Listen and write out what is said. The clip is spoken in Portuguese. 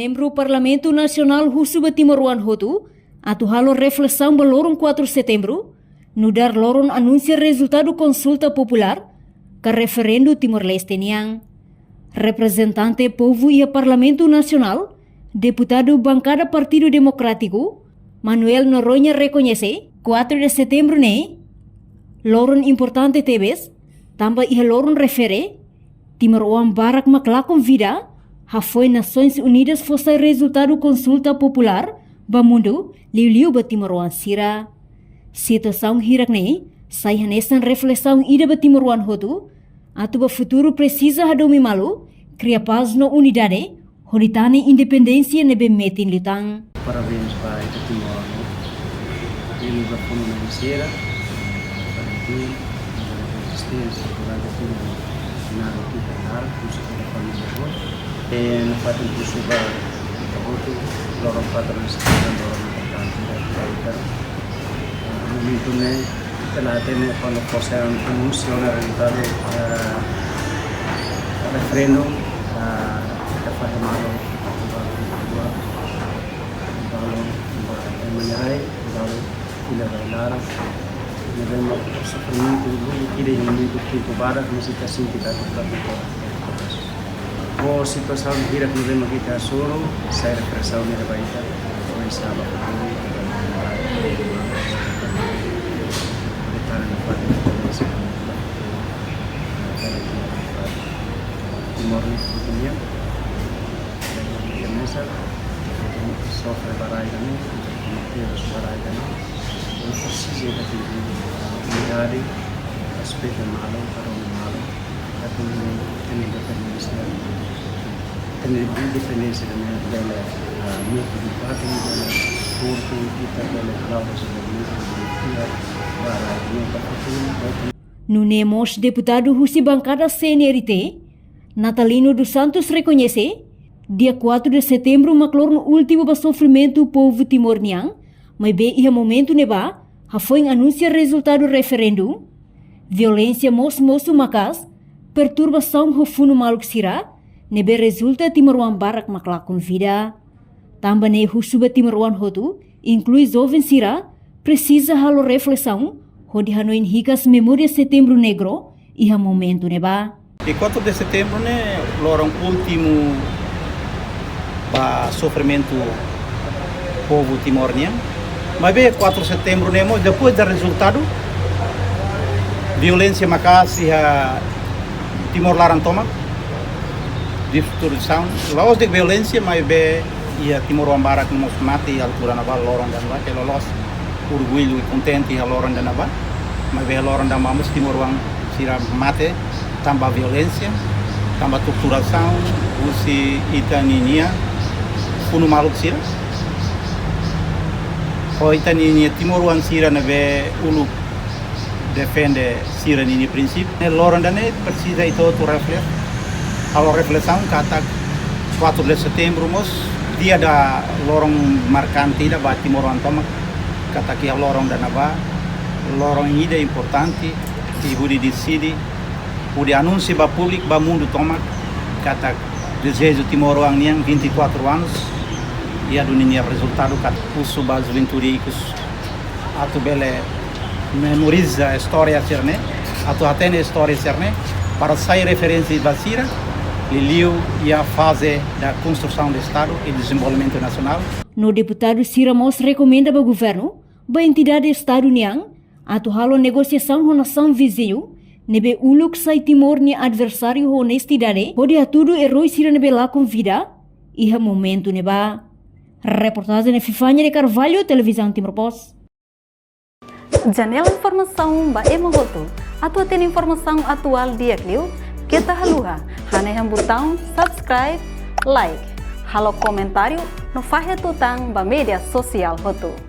Membro Parlamento Nasional Husuba Timor-Wan Hotu, atu halo reflexão balorong 4 de setembro, no dar loron anuncia resultado consulta popular, que referendo Timor-Leste niang. Representante povo e Parlamento Nacional, deputado bancada Partido Democrático, Manuel Noronha reconhece, 4 de setembro ne, loron importante tebes, tamba ia loron refere, Timor-Wan barak maklakon vida, ha foi Nações Unidas fosse resultado consulta popular, ba mundo, liu ba Timor-Wan sira. Situação hirak ne, sai hanesan reflexão ida ba Timor-Wan hotu, atu ba futuro precisa hadomi malu, cria paz no unidade, holitane independência nebe metin litang. Parabéns para o Timor, ele vai fundamentar para ter resistência para o Timor, nada que dar, curso para a família. Na parte do curso vai muito, lorong patrons dan lorong importante dari momento ne telah tene quando fosse anuncio na realidade referendum kita faz malo menyerai lalu tidak benar memang sofrimento que ele muito tempo para mas kita sim kita tetap o situação hidup ni memang kita suruh saya represau ni baik o isaba Timor Leste mesa sofre baragem motivos baragem não precisa de unidade respeito malo para o malo tapi independência da minha parte da corpo e também a No Nemos, deputado Husi Bancada CNRT, Natalino dos Santos reconhece, dia 4 de setembro, maclorno último ba sofrimento povo timor-niang, mas bem ia momento neba, ha foi anuncia resultado referendum, violência moço macas, perturbação hofuno maluk sira, nebe resulta Timor-Wan barak maklakon vida. Tamba ne Husuba Timor-Wan hotu, inclui jovem sira, precisa halo reflexão, onde hanoin hikas memória setembro negro, e ha momento neba. E 4 de setembro né, lorong último para sofrimento povo timor-niang. Mas bem 4 de setembro né, depois do resultado, violência macasi a Timor Larang toma, destruição, laos de violência, mas bem ia Timor-Wan barak nos mati altura naval lorong dan ba, que lolos orgulho e contente a lorong dan ba, mas bem lorong dan mamos Timor-Wan sira mate, tambah violência, tambah torturação, usi itaninia, puno maluk sira. O itaninia Timor-Wan sira nabe ulu defende sira nini prinsip. Lorong dan precisa itu refleks. Kalau refleksão kata 4 de setembro mos dia da lorong marcanti da ba Timor-Wan toma kata que lorong dan ba lorong ide importante que budi decide budi anúncio ba público ba mundo toma kata desejo Timor-Wan niang 24 anos e a dunia resultado kat uso ba juventude atu bele memoriza a história cerne atu atene história cerne para sair referência basira Liliu e a fase da construção do Estado e desenvolvimento nacional. No deputado Siramos recomenda ao governo, a entidade Estado niang, atu halo negociação com nação vizinho, nebe uluk sai Timor ni adversário honestidade, pode atudo eroi sira nebe lá com vida, e ha momento neba. Reportagem de Fifanya de Carvalho, Televisão Timor Post. Janela informação ba emogoto, atu tem informação atual dia kliu, kita haluha, hane botão subscribe, like, halo comentário, no fahe tutang ba media sosial hotu.